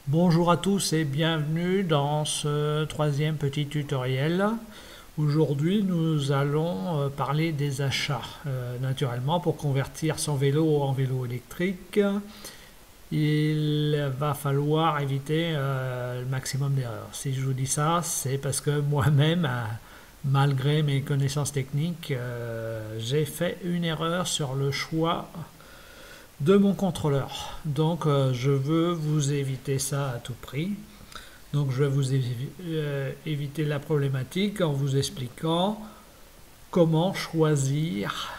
Bonjour à tous et bienvenue dans ce troisième petit tutoriel. Aujourd'hui, nous allons parler des achats. Naturellement, pour convertir son vélo en vélo électrique, il va falloir éviter le maximum d'erreurs. Si je vous dis ça, c'est parce que moi-même, malgré mes connaissances techniques, j'ai fait une erreur sur le choix de mon contrôleur. Donc je veux vous éviter ça à tout prix. Donc je vais vous éviter la problématique en vous expliquant comment choisir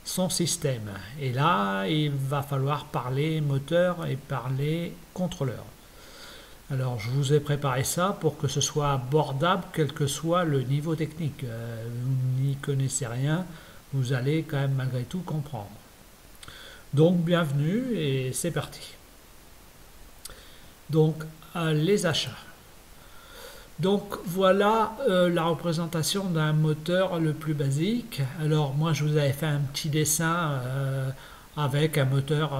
son système. Et là, il va falloir parler moteur et parler contrôleur. Alors je vous ai préparé ça pour que ce soit abordable quel que soit le niveau technique. Vous n'y connaissez rien, vous allez quand même malgré tout comprendre. Donc bienvenue et c'est parti. Donc les achats. Donc voilà la représentation d'un moteur le plus basique. Alors moi je vous avais fait un petit dessin avec un moteur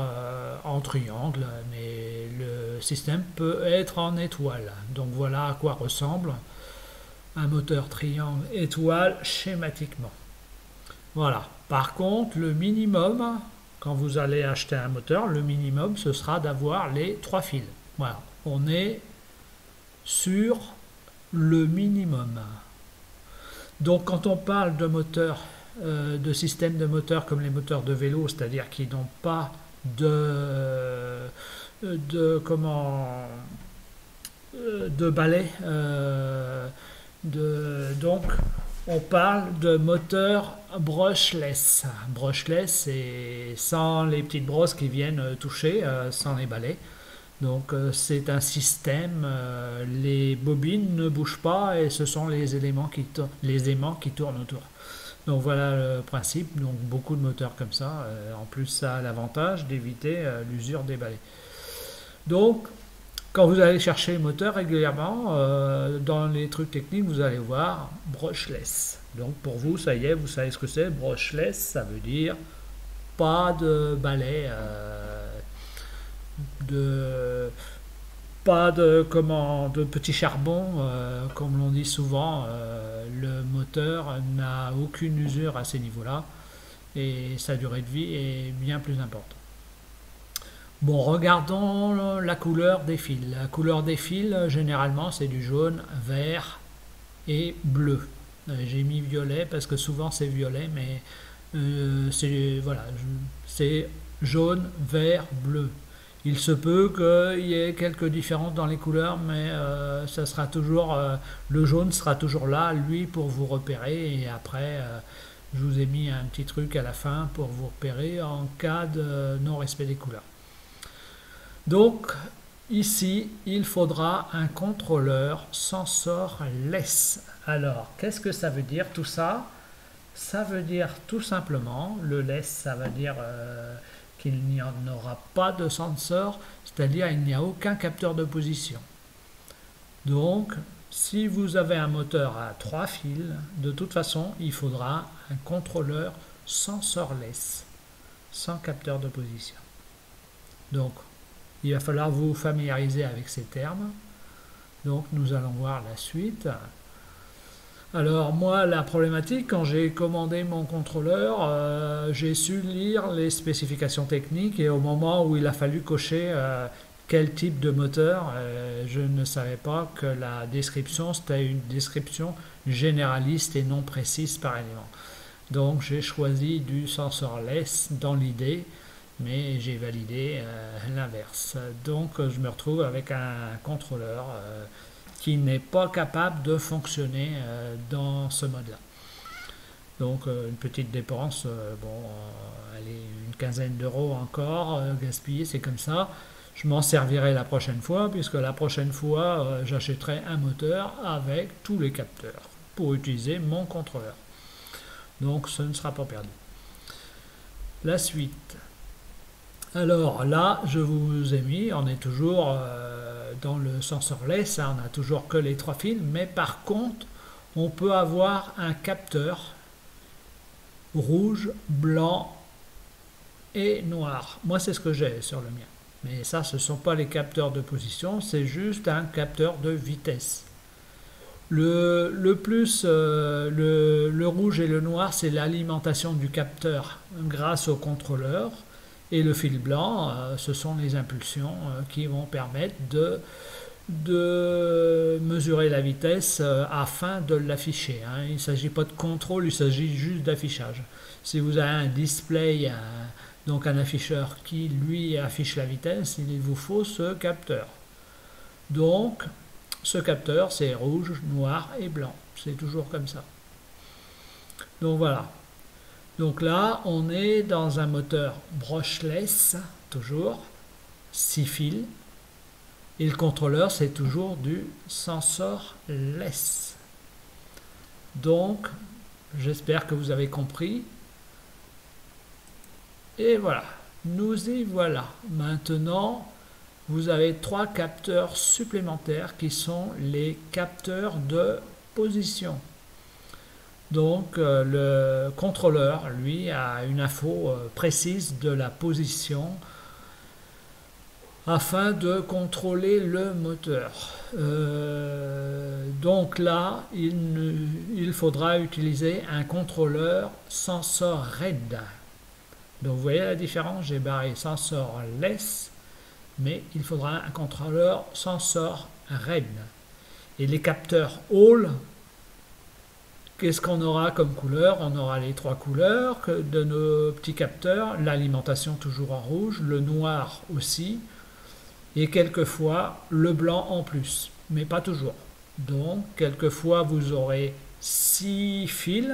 en triangle, mais le système peut être en étoile. Donc voilà à quoi ressemble un moteur triangle étoile schématiquement. Voilà. Par contre, le minimum, quand vous allez acheter un moteur, le minimum, ce sera d'avoir les 3 fils. Voilà. On est sur le minimum. Donc, quand on parle de moteur, de système de moteur comme les moteurs de vélo, c'est-à-dire qui n'ont pas de balai, donc on parle de moteur brushless. Brushless, c'est sans les petites brosses qui viennent toucher, sans les balais. Donc c'est un système, les bobines ne bougent pas et ce sont les aimants qui tournent autour. Donc voilà le principe, donc beaucoup de moteurs comme ça. En plus ça a l'avantage d'éviter l'usure des balais. Donc quand vous allez chercher le moteur régulièrement, dans les trucs techniques, vous allez voir brushless. Donc pour vous, ça y est, vous savez ce que c'est. Brushless, ça veut dire pas de balai, pas de petit charbon, comme l'on dit souvent. Le moteur n'a aucune usure à ces niveaux-là et sa durée de vie est bien plus importante. Bon, regardons la couleur des fils. La couleur des fils, généralement, c'est du jaune, vert et bleu. J'ai mis violet parce que souvent c'est violet, mais c'est jaune, vert, bleu. Il se peut qu'il y ait quelques différences dans les couleurs, mais ça sera toujours le jaune sera toujours là, lui, pour vous repérer. Et après, je vous ai mis un petit truc à la fin pour vous repérer en cas de non-respect des couleurs. Donc ici, il faudra un contrôleur sensorless. Alors, qu'est-ce que ça veut dire tout ça? Ça veut dire tout simplement, le less, ça veut dire qu'il n'y en aura pas de sensor, c'est-à-dire il n'y a aucun capteur de position. Donc, si vous avez un moteur à 3 fils, de toute façon, il faudra un contrôleur sensorless, sans capteur de position. Donc, il va falloir vous familiariser avec ces termes. Donc nous allons voir la suite. Alors moi, la problématique, quand j'ai commandé mon contrôleur, j'ai su lire les spécifications techniques et au moment où il a fallu cocher quel type de moteur, je ne savais pas que la description, c'était une description généraliste et non précise par élément. Donc j'ai choisi du sensorless dans l'idée, mais j'ai validé l'inverse. Donc je me retrouve avec un contrôleur qui n'est pas capable de fonctionner dans ce mode-là. Donc une petite dépense, allez, une quinzaine d'euros encore, gaspillée, c'est comme ça. Je m'en servirai la prochaine fois, puisque la prochaine fois, j'achèterai un moteur avec tous les capteurs pour utiliser mon contrôleur. Donc ce ne sera pas perdu. La suite. Alors là, je vous ai mis, on est toujours dans le sensorless, on n'a toujours que les 3 fils, mais par contre, on peut avoir un capteur rouge, blanc et noir. Moi, c'est ce que j'ai sur le mien. Mais ça, ce ne sont pas les capteurs de position, c'est juste un capteur de vitesse. Le rouge et le noir, c'est l'alimentation du capteur grâce au contrôleur. Et le fil blanc, ce sont les impulsions qui vont permettre de mesurer la vitesse afin de l'afficher. Il ne s'agit pas de contrôle, il s'agit juste d'affichage. Si vous avez un display, donc un afficheur qui lui affiche la vitesse, il vous faut ce capteur. Donc, ce capteur, c'est rouge, noir et blanc. C'est toujours comme ça. Donc voilà. Donc là, on est dans un moteur brushless, toujours, 6 fils. Et le contrôleur, c'est toujours du sensorless. Donc, j'espère que vous avez compris. Et voilà, nous y voilà. Maintenant, vous avez 3 capteurs supplémentaires qui sont les capteurs de position. Donc, le contrôleur, lui, a une info précise de la position afin de contrôler le moteur. Donc là, il faudra utiliser un contrôleur SensorRed. Donc vous voyez la différence, j'ai barré sensorless, mais il faudra un contrôleur SensorRed. Et les capteurs All, qu'est-ce qu'on aura comme couleur? On aura les 3 couleurs de nos petits capteurs, l'alimentation toujours en rouge, le noir aussi, et quelquefois le blanc en plus, mais pas toujours. Donc, quelquefois, vous aurez 6 fils,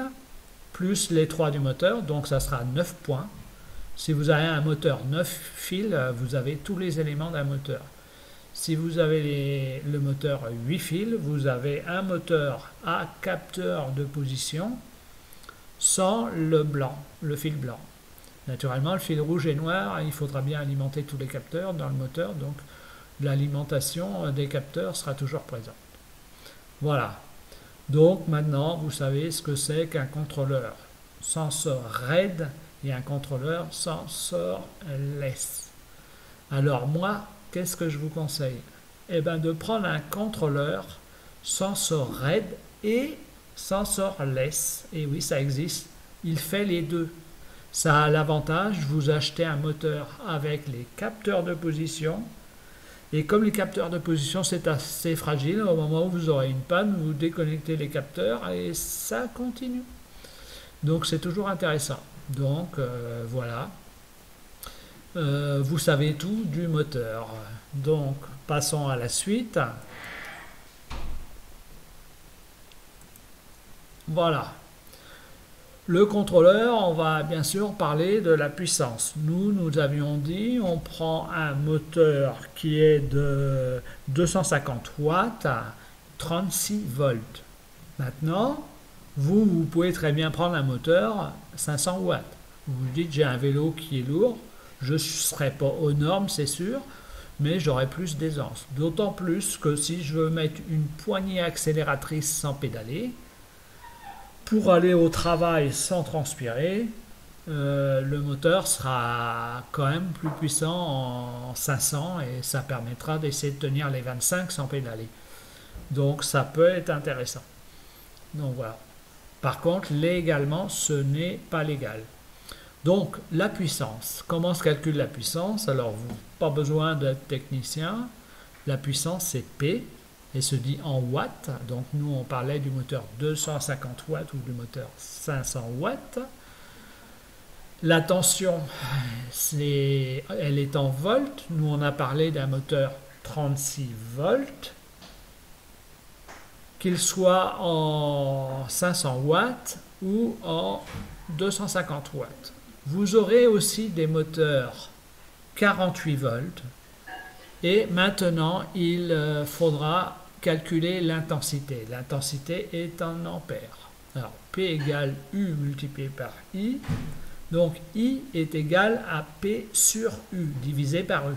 plus les 3 du moteur, donc ça sera 9 points. Si vous avez un moteur 9 fils, vous avez tous les éléments d'un moteur. Si vous avez le moteur 8 fils, vous avez un moteur à capteur de position sans le blanc, le fil blanc. Naturellement, le fil rouge et noir, il faudra bien alimenter tous les capteurs dans le moteur, donc l'alimentation des capteurs sera toujours présente. Voilà. Donc maintenant, vous savez ce que c'est qu'un contrôleur SensorRed et un contrôleur SensorLess. Alors moi, qu'est-ce que je vous conseille? Eh bien, de prendre un contrôleur SensorRed et SensorLess. Et oui, ça existe. Il fait les deux. Ça a l'avantage, vous achetez un moteur avec les capteurs de position. Et comme les capteurs de position, c'est assez fragile, au moment où vous aurez une panne, vous déconnectez les capteurs et ça continue. Donc c'est toujours intéressant. Donc voilà. Vous savez tout du moteur. Donc passons à la suite. Voilà. Le contrôleur, on va bien sûr parler de la puissance. Nous avions dit, on prend un moteur qui est de 250 watts à 36 volts. Maintenant, vous pouvez très bien prendre un moteur 500 watts. Vous vous dites, j'ai un vélo qui est lourd, je ne serai pas aux normes, c'est sûr, mais j'aurai plus d'aisance. D'autant plus que si je veux mettre une poignée accélératrice sans pédaler, pour aller au travail sans transpirer, le moteur sera quand même plus puissant en 500 et ça permettra d'essayer de tenir les 25 sans pédaler. Donc ça peut être intéressant. Donc voilà. Par contre, légalement, ce n'est pas légal. Donc la puissance. Comment se calcule la puissance? Alors, vous pas besoin d'être technicien. La puissance, c'est P. Et se dit en watts. Donc nous on parlait du moteur 250 watts ou du moteur 500 watts. La tension, elle est en volts. Nous on a parlé d'un moteur 36 volts. Qu'il soit en 500 watts ou en 250 watts. Vous aurez aussi des moteurs 48 volts. Et maintenant, il faudra calculer l'intensité. L'intensité est en ampères. Alors, P égale U multiplié par I. Donc, I est égal à P sur U, divisé par U.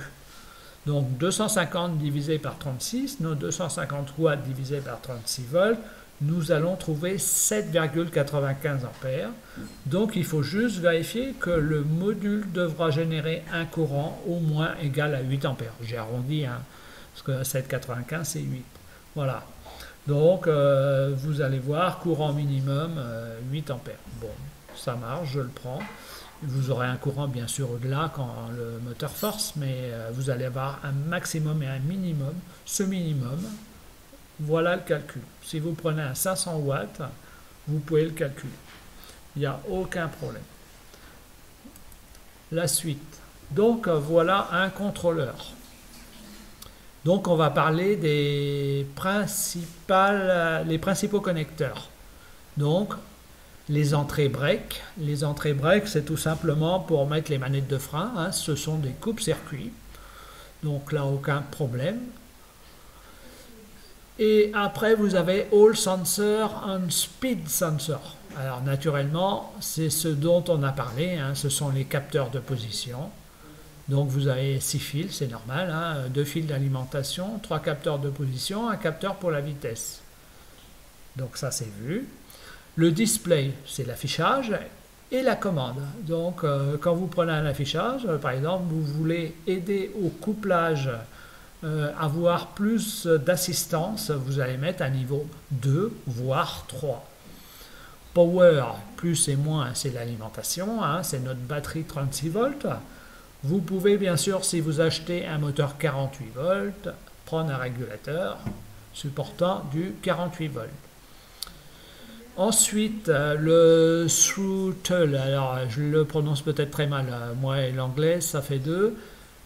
Donc, 250 divisé par 36, nos 250 watts divisé par 36 volts, nous allons trouver 7,95 ampères. Donc il faut juste vérifier que le module devra générer un courant au moins égal à 8 ampères. J'ai arrondi, hein, parce que 7,95 c'est 8. Voilà. Donc vous allez voir, courant minimum 8 ampères. Bon, ça marche, je le prends. Vous aurez un courant bien sûr au-delà quand le moteur force, mais vous allez avoir un maximum et un minimum. Ce minimum, voilà le calcul. Si vous prenez un 500 watts, vous pouvez le calculer. Il n'y a aucun problème. La suite. Donc voilà un contrôleur. Donc on va parler des les principaux connecteurs. Donc les entrées break. Les entrées break, c'est tout simplement pour mettre les manettes de frein, hein. Ce sont des coupes-circuits. Donc là, aucun problème. Et après, vous avez All Sensor and Speed Sensor. Alors naturellement, c'est ce dont on a parlé, hein. Ce sont les capteurs de position. Donc vous avez 6 fils, c'est normal, hein. 2 fils d'alimentation, 3 capteurs de position, un capteur pour la vitesse. Donc ça c'est vu. Le display, c'est l'affichage et la commande. Donc quand vous prenez un affichage, par exemple, vous voulez aider au couplage, avoir plus d'assistance, vous allez mettre à niveau 2, voire 3. Power, plus et moins, c'est l'alimentation, hein, c'est notre batterie 36 volts. Vous pouvez bien sûr, si vous achetez un moteur 48 volts, prendre un régulateur supportant du 48 volts. Ensuite, le throttle, alors je le prononce peut-être très mal, moi et l'anglais, ça fait 2.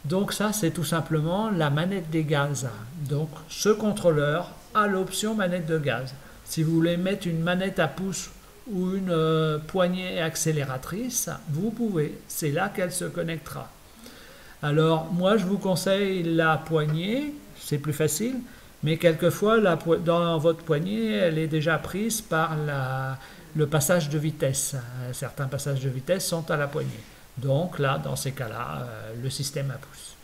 Donc ça, c'est tout simplement la manette des gaz. Donc ce contrôleur a l'option manette de gaz. Si vous voulez mettre une manette à pouce ou une poignée accélératrice, vous pouvez. C'est là qu'elle se connectera. Alors moi, je vous conseille la poignée, c'est plus facile. Mais quelquefois, dans votre poignée, elle est déjà prise par le passage de vitesse. Certains passages de vitesse sont à la poignée. Donc là, dans ces cas-là, le système à pouce.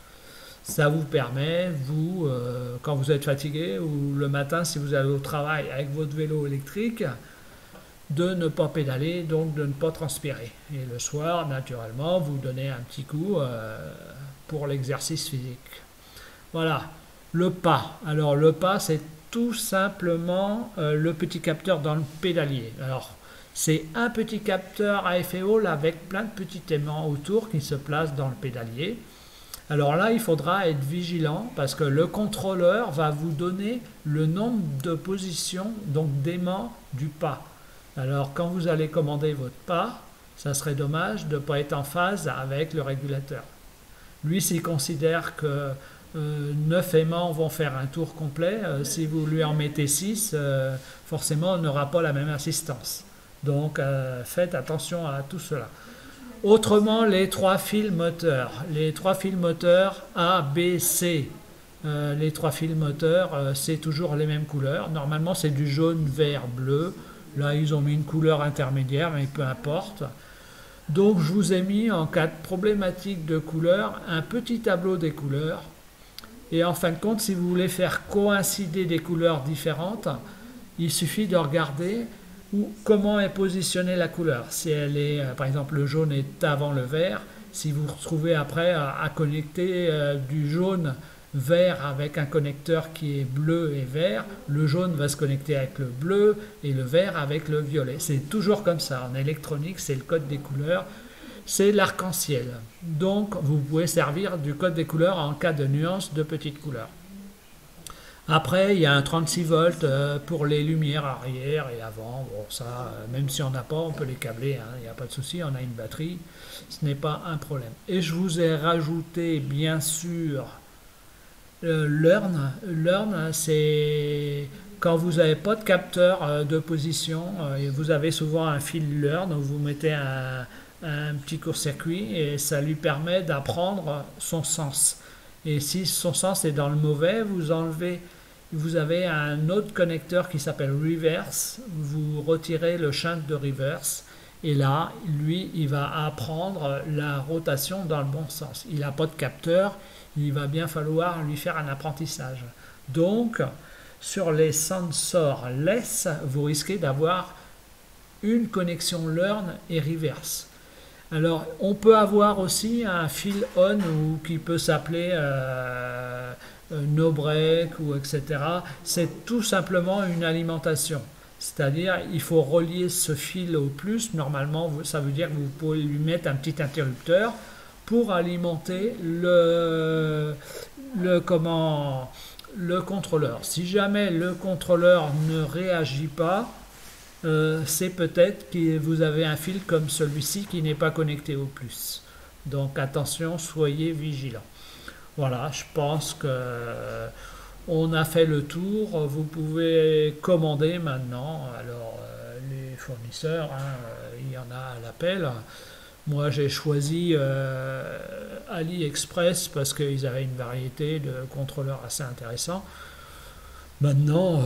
Ça vous permet, vous, quand vous êtes fatigué ou le matin, si vous allez au travail avec votre vélo électrique, de ne pas pédaler, donc de ne pas transpirer. Et le soir, naturellement, vous donnez un petit coup pour l'exercice physique. Voilà. Le pas. Alors le pas, c'est tout simplement le petit capteur dans le pédalier. Alors c'est un petit capteur à effet Hall avec plein de petits aimants autour qui se placent dans le pédalier. Alors là, il faudra être vigilant parce que le contrôleur va vous donner le nombre de positions, donc d'aimants du pas. Alors quand vous allez commander votre pas, ça serait dommage de ne pas être en phase avec le régulateur. Lui, s'il considère que 9 aimants vont faire un tour complet, si vous lui en mettez 6, forcément on n'aura pas la même assistance. Donc faites attention à tout cela. Autrement, les 3 fils moteurs. Les 3 fils moteurs A, B, C. Les 3 fils moteurs, c'est toujours les mêmes couleurs. Normalement c'est du jaune, vert, bleu. Là ils ont mis une couleur intermédiaire, mais peu importe. Donc je vous ai mis en cas de problématique de couleur un petit tableau des couleurs. Et en fin de compte, si vous voulez faire coïncider des couleurs différentes, il suffit de regarder comment est positionnée la couleur. Si elle est, par exemple, le jaune est avant le vert, si vous retrouvez après à connecter du jaune vert avec un connecteur qui est bleu et vert, le jaune va se connecter avec le bleu et le vert avec le violet. C'est toujours comme ça. En électronique, c'est le code des couleurs. C'est l'arc-en-ciel. Donc, vous pouvez servir du code des couleurs en cas de nuance de petites couleurs. Après, il y a un 36 volts pour les lumières arrière et avant. Bon, ça, même si on n'a pas, on peut les câbler. Hein, il n'y a pas de souci, on a une batterie. Ce n'est pas un problème. Et je vous ai rajouté, bien sûr, Learn. Learn, c'est quand vous n'avez pas de capteur de position. Vous avez souvent un fil Learn où vous mettez un petit court-circuit et ça lui permet d'apprendre son sens. Et si son sens est dans le mauvais, vous avez un autre connecteur qui s'appelle reverse, vous retirez le shunt de reverse et là, lui, il va apprendre la rotation dans le bon sens. Il n'a pas de capteur, il va bien falloir lui faire un apprentissage. Donc, sur les sensorless, vous risquez d'avoir une connexion learn et reverse. Alors, on peut avoir aussi un fil on ou qui peut s'appeler no break ou etc. C'est tout simplement une alimentation. C'est-à-dire, il faut relier ce fil au plus. Normalement, ça veut dire que vous pouvez lui mettre un petit interrupteur pour alimenter le contrôleur. Si jamais le contrôleur ne réagit pas, c'est peut-être que vous avez un fil comme celui-ci qui n'est pas connecté au plus. Donc attention, soyez vigilants. Voilà, je pense que on a fait le tour. Vous pouvez commander maintenant. Alors les fournisseurs, il y en a à l'appel. Moi j'ai choisi AliExpress parce qu'ils avaient une variété de contrôleurs assez intéressants. Maintenant,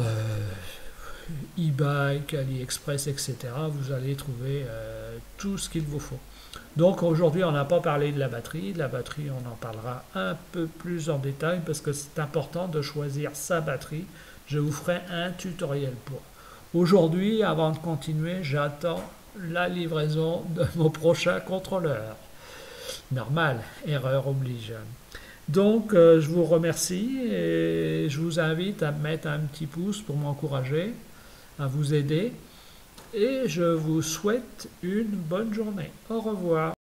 e-bike, AliExpress, etc., vous allez trouver tout ce qu'il vous faut. Donc aujourd'hui, on n'a pas parlé de la batterie. La batterie, on en parlera un peu plus en détail parce que c'est important de choisir sa batterie. Je vous ferai un tutoriel pour. Aujourd'hui, avant de continuer, j'attends la livraison de mon prochain contrôleur. Normal, erreur oblige. Donc, je vous remercie et je vous invite à mettre un petit pouce pour m'encourager, à vous aider. Et je vous souhaite une bonne journée. Au revoir.